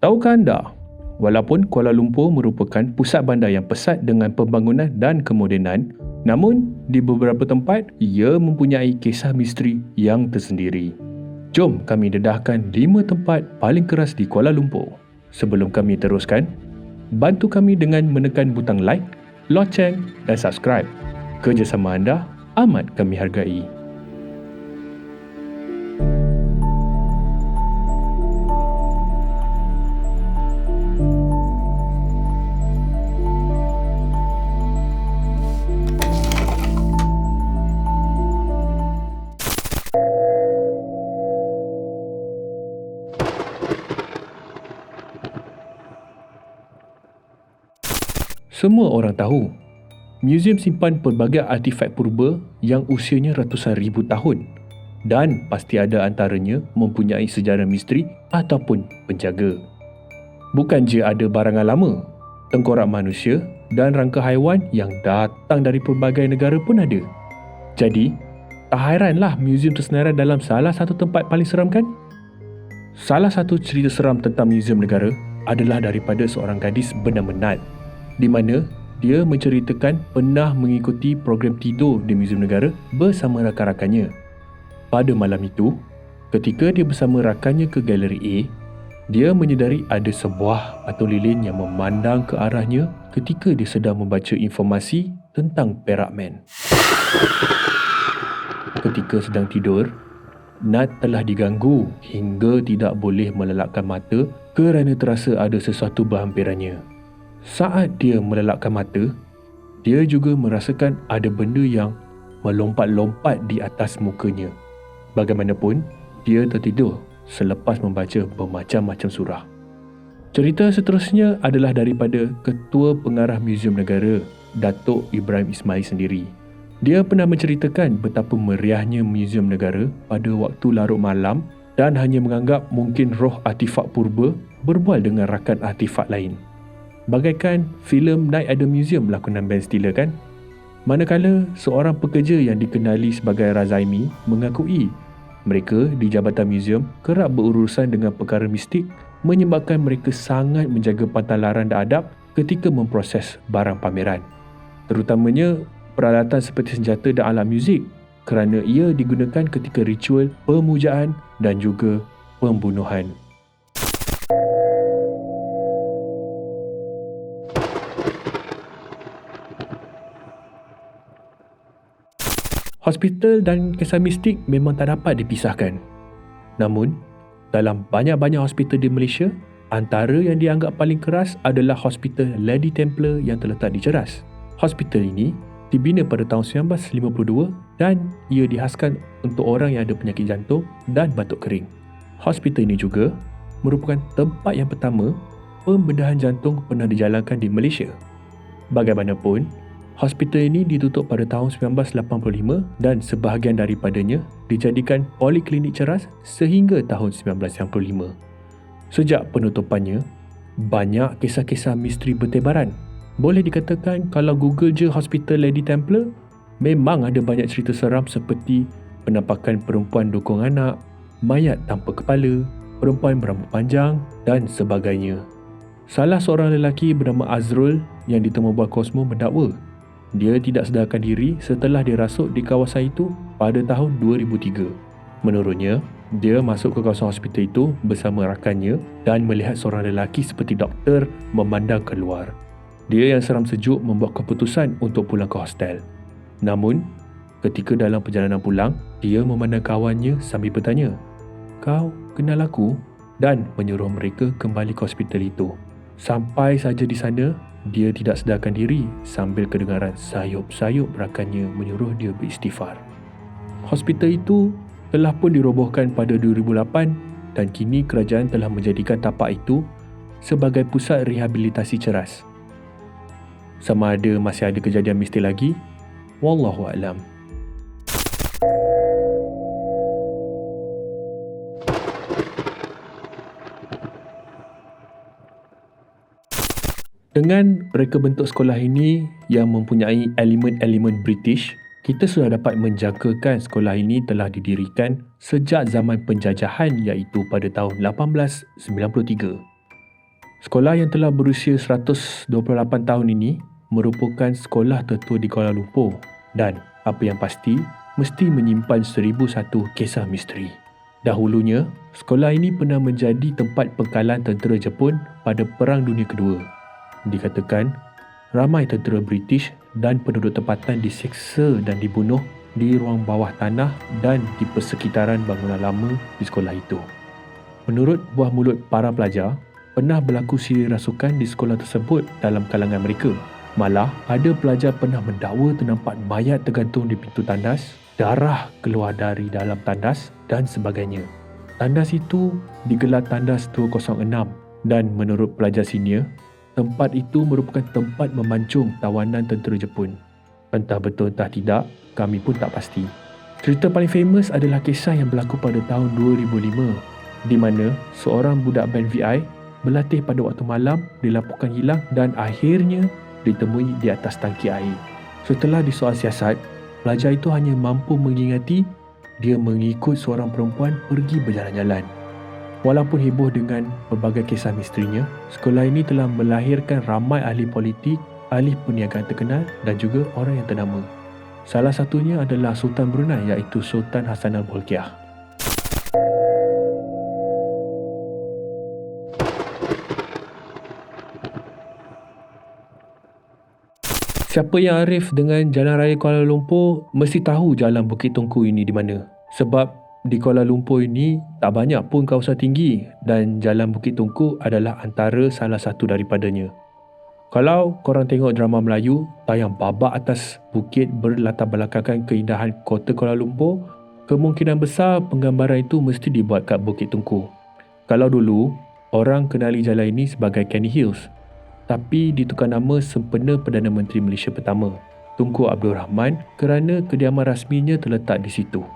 Tahukah anda, walaupun Kuala Lumpur merupakan pusat bandar yang pesat dengan pembangunan dan kemodenan, namun di beberapa tempat ia mempunyai kisah misteri yang tersendiri. Jom kami dedahkan 5 tempat paling keras di Kuala Lumpur. Sebelum kami teruskan, bantu kami dengan menekan butang like, loceng dan subscribe. Kerjasama anda amat kami hargai. Semua orang tahu, muzium simpan pelbagai artifak purba yang usianya ratusan ribu tahun dan pasti ada antaranya mempunyai sejarah misteri ataupun penjaga. Bukan je ada barangan lama, tengkorak manusia dan rangka haiwan yang datang dari pelbagai negara pun ada. Jadi, tak hairanlah muzium tersenarai dalam salah satu tempat paling seram kan? Salah satu cerita seram tentang muzium negara adalah daripada seorang gadis bernama Nat, di mana dia menceritakan pernah mengikuti program tidur di Muzium Negara bersama rakan-rakannya. Pada malam itu, ketika dia bersama rakannya ke galeri A, dia menyedari ada sebuah batu lilin yang memandang ke arahnya ketika dia sedang membaca informasi tentang Perak Man. Ketika sedang tidur, Nat telah diganggu hingga tidak boleh melelakkan mata kerana terasa ada sesuatu berhampirannya. Saat dia melelakkan mata, dia juga merasakan ada benda yang melompat-lompat di atas mukanya. Bagaimanapun, dia tertidur selepas membaca bermacam-macam surah. Cerita seterusnya adalah daripada Ketua Pengarah Muzium Negara, Datuk Ibrahim Ismail sendiri. Dia pernah menceritakan betapa meriahnya Muzium Negara pada waktu larut malam dan hanya menganggap mungkin roh artifak purba berbual dengan rakan artifak lain. Bagaikan filem Night at the Museum lakonan Ben Stiller kan? Manakala seorang pekerja yang dikenali sebagai Razaimi mengakui mereka di Jabatan Muzium kerap berurusan dengan perkara mistik menyebabkan mereka sangat menjaga pantalaran dan adab ketika memproses barang pameran. Terutamanya peralatan seperti senjata dan alat muzik kerana ia digunakan ketika ritual pemujaan dan juga pembunuhan. Hospital dan kisah mistik memang tak dapat dipisahkan. Namun, dalam banyak-banyak hospital di Malaysia, antara yang dianggap paling keras adalah Hospital Lady Templar yang terletak di Ceras. Hospital ini dibina pada tahun 1952 dan ia dihaskan untuk orang yang ada penyakit jantung dan batuk kering. Hospital ini juga merupakan tempat yang pertama pembedahan jantung pernah dijalankan di Malaysia. Bagaimanapun, hospital ini ditutup pada tahun 1985 dan sebahagian daripadanya dijadikan poliklinik Ceras sehingga tahun 1995. Sejak penutupannya, banyak kisah-kisah misteri bertebaran. Boleh dikatakan kalau Google je Hospital Lady Templar, memang ada banyak cerita seram seperti penampakan perempuan dukung anak, mayat tanpa kepala, perempuan berambut panjang dan sebagainya. Salah seorang lelaki bernama Azrul yang ditemu buah Cosmo mendakwa dia tidak sedarkan diri setelah dirasuk di kawasan itu pada tahun 2003. Menurutnya, dia masuk ke kawasan hospital itu bersama rakannya dan melihat seorang lelaki seperti doktor memandang keluar. Dia yang seram sejuk membuat keputusan untuk pulang ke hostel. Namun, ketika dalam perjalanan pulang, dia memandang kawannya sambil bertanya, "Kau kenal aku?" dan menyuruh mereka kembali ke hospital itu. Sampai saja di sana, dia tidak sedarkan diri sambil kedengaran sayup-sayup rakannya menyuruh dia beristighfar. Hospital itu telah pun dirobohkan pada 2008 dan kini kerajaan telah menjadikan tapak itu sebagai pusat rehabilitasi Ceras. Sama ada masih ada kejadian misteri lagi, wallahualam. Dengan reka bentuk sekolah ini yang mempunyai elemen-elemen British, kita sudah dapat menjangkakan sekolah ini telah didirikan sejak zaman penjajahan iaitu pada tahun 1893. Sekolah yang telah berusia 128 tahun ini merupakan sekolah tertua di Kuala Lumpur dan apa yang pasti mesti menyimpan 1001 kisah misteri. Dahulunya, sekolah ini pernah menjadi tempat pengkalan tentera Jepun pada Perang Dunia Kedua. Dikatakan, ramai tentera British dan penduduk tempatan diseksa dan dibunuh di ruang bawah tanah dan di persekitaran bangunan lama di sekolah itu. Menurut buah mulut para pelajar, pernah berlaku siri rasukan di sekolah tersebut dalam kalangan mereka. Malah, ada pelajar pernah mendakwa ternampak mayat tergantung di pintu tandas, darah keluar dari dalam tandas dan sebagainya. Tandas itu digelar Tandas 206 dan menurut pelajar senior, tempat itu merupakan tempat memancung tawanan tentera Jepun. Entah betul entah tidak, kami pun tak pasti. Cerita paling famous adalah kisah yang berlaku pada tahun 2005 di mana seorang budak band VI berlatih pada waktu malam dilaporkan hilang dan akhirnya ditemui di atas tangki air. Setelah disoal siasat, pelajar itu hanya mampu mengingati dia mengikut seorang perempuan pergi berjalan-jalan. Walaupun heboh dengan pelbagai kisah misterinya, sekolah ini telah melahirkan ramai ahli politik, ahli perniagaan terkenal dan juga orang yang ternama. Salah satunya adalah Sultan Brunei iaitu Sultan Hassanal Bolkiah. Siapa yang arif dengan Jalan Raya Kuala Lumpur mesti tahu Jalan Bukit Tungku ini di mana. Sebab di Kuala Lumpur ini tak banyak pun kawasan tinggi dan Jalan Bukit Tungku adalah antara salah satu daripadanya. Kalau korang tengok drama Melayu, tayang babak atas bukit berlatar belakangkan keindahan kota Kuala Lumpur, kemungkinan besar penggambaran itu mesti dibuat kat Bukit Tungku. Kalau dulu, orang kenali jalan ini sebagai Canny Hills. Tapi ditukar nama sempena Perdana Menteri Malaysia pertama, Tunku Abdul Rahman kerana kediaman rasminya terletak di situ.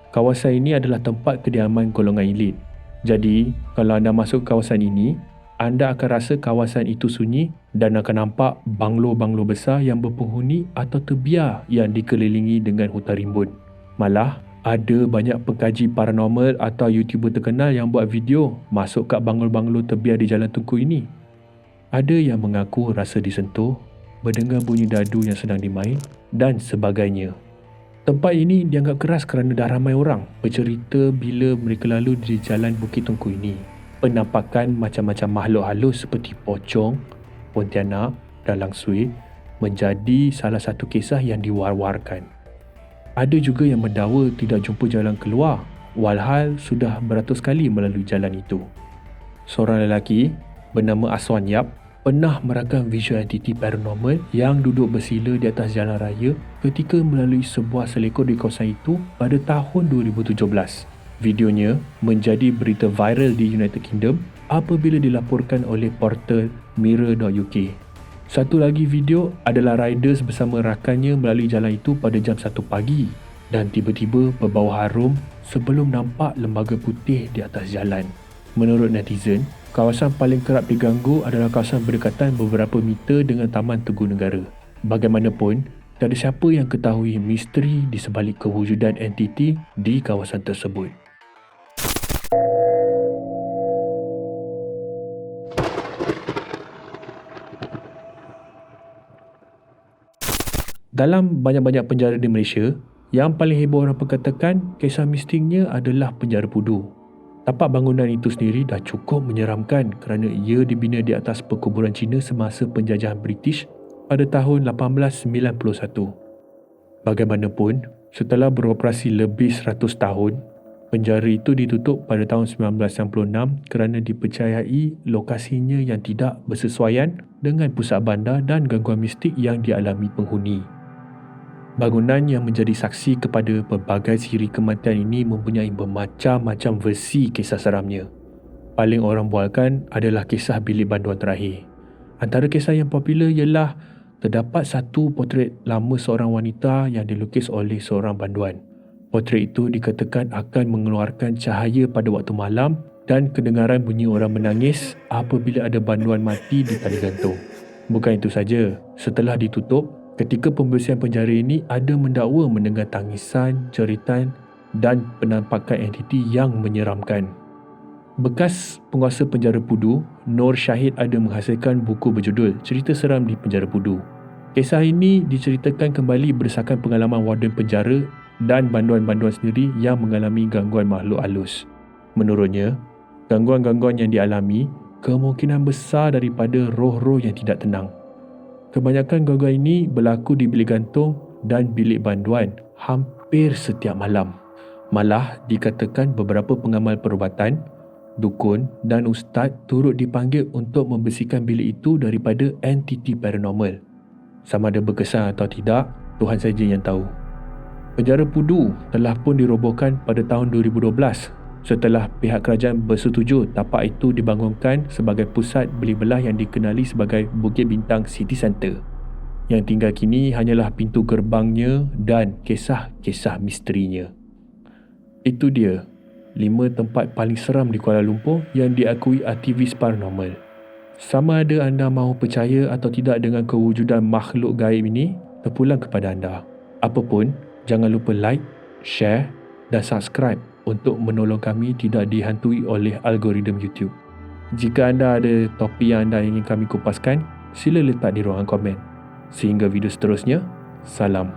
Kawasan ini adalah tempat kediaman golongan elit. Jadi, kalau anda masuk kawasan ini, anda akan rasa kawasan itu sunyi dan akan nampak banglo-banglo besar yang berpenghuni atau terbiar yang dikelilingi dengan hutan rimbun. Malah, ada banyak pengkaji paranormal atau YouTuber terkenal yang buat video masuk kat banglo-banglo terbiar di Jalan Tunku ini. Ada yang mengaku rasa disentuh, mendengar bunyi dadu yang sedang dimain dan sebagainya. Tempat ini dianggap keras kerana dah ramai orang bercerita bila mereka lalu di Jalan Bukit Tungku ini. Penampakan macam-macam makhluk halus seperti pocong, pontianak dan langsui menjadi salah satu kisah yang diwar-warkan. Ada juga yang mendakwa tidak jumpa jalan keluar, walhal sudah beratus kali melalui jalan itu. Seorang lelaki bernama Aswan Yap pernah merakam visual entiti paranormal yang duduk bersila di atas jalan raya ketika melalui sebuah selekor di kawasan itu pada tahun 2017. Videonya menjadi berita viral di United Kingdom apabila dilaporkan oleh portal Mirror.uk. Satu lagi video adalah riders bersama rakannya melalui jalan itu pada jam 1 pagi dan tiba-tiba berbau harum sebelum nampak lembaga putih di atas jalan. Menurut netizen, kawasan paling kerap diganggu adalah kawasan berdekatan beberapa meter dengan Taman Teguh Negara. Bagaimanapun, tak ada siapa yang ketahui misteri di sebalik kewujudan entiti di kawasan tersebut. Dalam banyak-banyak penjara di Malaysia, yang paling heboh orang perkatakan kisah mistiknya adalah penjara Pudu. Tapak bangunan itu sendiri dah cukup menyeramkan kerana ia dibina di atas perkuburan Cina semasa penjajahan British pada tahun 1891. Bagaimanapun, setelah beroperasi lebih 100 tahun, penjara itu ditutup pada tahun 1996 kerana dipercayai lokasinya yang tidak bersesuaian dengan pusat bandar dan gangguan mistik yang dialami penghuni. Bangunan yang menjadi saksi kepada pelbagai siri kematian ini mempunyai bermacam-macam versi kisah seramnya. Paling orang bualkan adalah kisah bilik banduan terakhir. Antara kisah yang popular ialah terdapat satu potret lama seorang wanita yang dilukis oleh seorang banduan. Potret itu dikatakan akan mengeluarkan cahaya pada waktu malam dan kedengaran bunyi orang menangis apabila ada banduan mati di tali gantung. Bukan itu saja, setelah ditutup, ketika pembersihan penjara ini ada mendakwa mendengar tangisan, jeritan dan penampakan entiti yang menyeramkan. Bekas penguasa penjara Pudu, Nur Syahid ada menghasilkan buku berjudul Cerita Seram di Penjara Pudu. Kisah ini diceritakan kembali berdasarkan pengalaman warden penjara dan banduan-banduan sendiri yang mengalami gangguan makhluk halus. Menurutnya, gangguan-gangguan yang dialami kemungkinan besar daripada roh-roh yang tidak tenang. Kebanyakan gangguan ini berlaku di bilik gantung dan bilik banduan hampir setiap malam. Malah dikatakan beberapa pengamal perubatan, dukun dan ustaz turut dipanggil untuk membersihkan bilik itu daripada entiti paranormal. Sama ada berkesan atau tidak, Tuhan saja yang tahu. Penjara Pudu telah pun dirobohkan pada tahun 2012 setelah pihak kerajaan bersetuju tapak itu dibangunkan sebagai pusat beli belah yang dikenali sebagai Bukit Bintang City Centre. Yang tinggal kini hanyalah pintu gerbangnya dan kisah-kisah misterinya. Itu dia 5 tempat paling seram di Kuala Lumpur yang diakui aktivis paranormal. Sama ada anda mahu percaya atau tidak dengan kewujudan makhluk gaib ini, terpulang kepada anda. Apapun, jangan lupa like, share dan subscribe untuk menolong kami tidak dihantui oleh algoritma YouTube. Jika anda ada topik yang anda ingin kami kupaskan, sila letak di ruangan komen. Sehingga video seterusnya, salam.